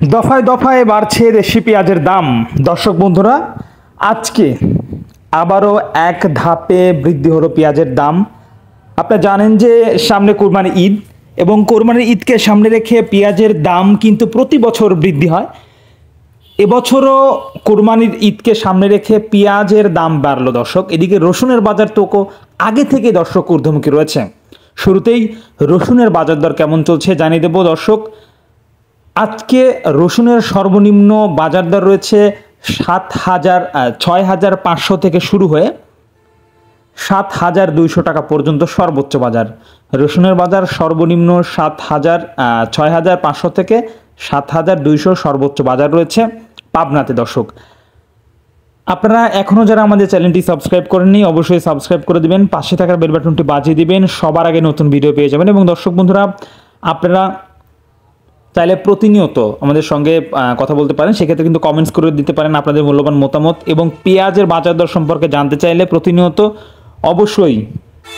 দফায় দফায় বাড়ছে দেশি পেঁয়াজের দাম। দর্শক বন্ধুরা, আজকে আবারও এক ধাপে বৃদ্ধি হলো পেঁয়াজের দাম। আপনারা জানেন যে সামনে কোরবানি ঈদ, এবং কোরবানির ঈদকে সামনে রেখে পেঁয়াজের দাম কিন্তু প্রতি বছর বৃদ্ধি হয়। এবছরও কোরবানির ঈদকে সামনে রেখে পেঁয়াজের দাম বাড়লো দর্শক। এদিকে রসুনের বাজার তো আগে থেকে দর্শক ঊর্ধ্বমুখী রয়েছে। শুরুতেই রসুনের বাজার দর কেমন চলছে জানিয়ে দেব দর্শক। আজকে রসুনের সর্বনিম্ন বাজার দর রয়েছে 6,500 থেকে শুরু হয়ে 7,200 টাকা পর্যন্ত সর্বোচ্চ বাজার। রসুনের বাজার সর্বনিম্ন 6,500 থেকে 7,200 সর্বোচ্চ বাজার রয়েছে পাবনাতে দর্শক। আপনারা এখনও যারা আমাদের চ্যানেলটি সাবস্ক্রাইব করেননি অবশ্যই সাবস্ক্রাইব করে দিবেন, পাশে থাকার বেল বাটনটি বাজিয়ে দিবেন, সবার আগে নতুন ভিডিও পেয়ে যাবেন। এবং দর্শক বন্ধুরা, আপনারা চাইলে প্রতিনিয়ত আমাদের সঙ্গে কথা বলতে পারেন, সেক্ষেত্রে কিন্তু কমেন্টস করে দিতে পারেন আপনাদের মূল্যবান মতামত। এবং পেঁয়াজের বাজার দর সম্পর্কে জানতে চাইলে প্রতিনিয়ত অবশ্যই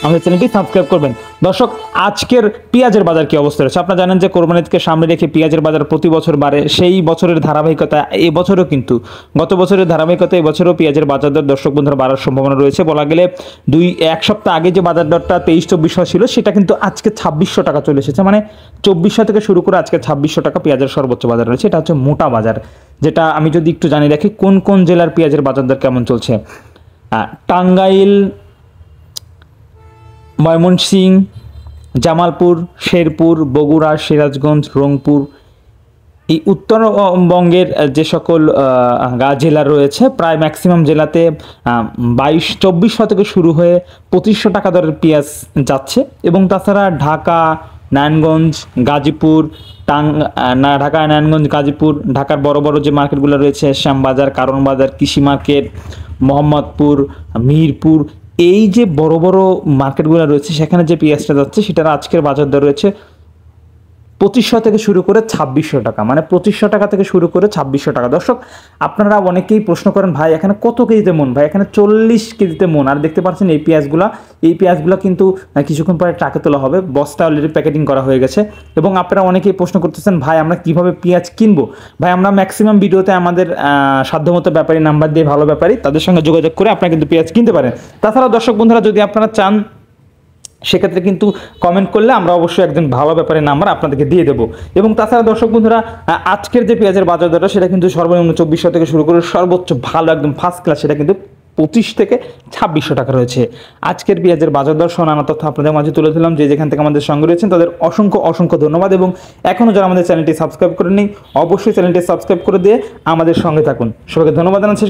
আমাদের চ্যানেলটি সাবস্ক্রাইব করবেন। দর্শক, আজকের পেঁয়াজের বাজার কি অবস্থা রয়েছে? আপনারা জানেন যে কোরবানি ঈদকে সামনে রেখে পেঁয়াজের বাজার প্রতি বছর বাড়ে। সেই বছরের ধারাবাহিকতা এবছরও কিন্তু গত বছরের ধারাবাহিকতা এবছরও পেঁয়াজের বাজার দর দর্শক বন্ধুরা বাড়ার সম্ভাবনা রয়েছে। বলা গেলে এক সপ্তাহ আগে যে বাজার দরটা 2300-2400 ছিল, সেটা কিন্তু আজকে 2600 টাকা চলে এসেছে। মানে 2400 থেকে শুরু করে আজকে 2600 টাকা পেঁয়াজের সর্বোচ্চ বাজার রয়েছে। এটা হচ্ছে মোটা বাজার, যেটা আমি যদি একটু জানিয়ে রাখি কোন কোন জেলার পেঁয়াজের বাজার দর কেমন চলছে। টাঙ্গাইল, ময়মনসিংহ, জামালপুর, শেরপুর, বগুড়া, সিরাজগঞ্জ, রংপুর, এই উত্তরবঙ্গের যে সকল জেলা রয়েছে প্রায় ম্যাক্সিমাম জেলাতে 2400 থেকে শুরু হয়ে 2500 টাকা দরের পেঁয়াজ যাচ্ছে। এবং তাছাড়া ঢাকা, নারায়ণগঞ্জ, গাজীপুর, ঢাকা, নারায়ণগঞ্জ, গাজীপুর, ঢাকার বড় বড় যে মার্কেটগুলো রয়েছে, শ্যামবাজার, কারণ বাজার, কৃষি মার্কেট, মোহাম্মদপুর, মিরপুর, এই যে বড় বড় মার্কেটগুলো রয়েছে সেখানে যে পেঁয়াজটা যাচ্ছে সেটার আজকের বাজার দর রয়েছে 2500 থেকে শুরু করে 2600 টাকা। মানে 2500 টাকা থেকে শুরু করে 2600 টাকা। দর্শক, আপনারা অনেকেই প্রশ্ন করেন, ভাই এখানে কত কেজিতে মন? ভাই এখানে 40 কেজিতে মন। আর দেখতে পাচ্ছেন এই পেঁয়াজগুলা কিন্তু কিছুক্ষণ পরে ট্রাকে তোলা হবে, বস্তা অলরেডি প্যাকেটিং করা হয়ে গেছে। এবং আপনারা অনেকেই প্রশ্ন করতেছেন, ভাই আমরা কিভাবে পেঁয়াজ কিনবো? ভাই আমরা ম্যাক্সিমাম ভিডিওতে আমাদের সাধ্যমতো ব্যাপারী নাম্বার দিয়ে, ভালো ব্যাপারী তাদের সঙ্গে যোগাযোগ করে আপনারা কিন্তু পেঁয়াজ কিনতে পারেন। তাছাড়া দর্শক বন্ধুরা, যদি আপনারা চান সেক্ষেত্রে কিন্তু কমেন্ট করলে আমরা অবশ্যই একজন ভালো ব্যাপারে নাম্বার আপনাদেরকে দিয়ে দেবো। এবং তাছাড়া দর্শক বন্ধুরা, আজকের যে পেঁয়াজের বাজার দরটা সেটা কিন্তু সর্বনিম্ন 2400 থেকে শুরু করে সর্বোচ্চ ভালো একদম ফার্স্ট ক্লাস সেটা কিন্তু 25 থেকে 2600 টাকা রয়েছে। আজকের পেঁয়াজের বাজার দর নানা তথ্য আপনাদের মাঝে তুলে ধরলাম। যে যেখান থেকে আমাদের সঙ্গে রয়েছেন তাদের অসংখ্য অসংখ্য ধন্যবাদ। এবং এখনও যারা আমাদের চ্যানেলটি সাবস্ক্রাইব করেননি অবশ্যই চ্যানেলটি সাবস্ক্রাইব করে দিয়ে আমাদের সঙ্গে থাকুন। সবাইকে ধন্যবাদ জানাচ্ছি।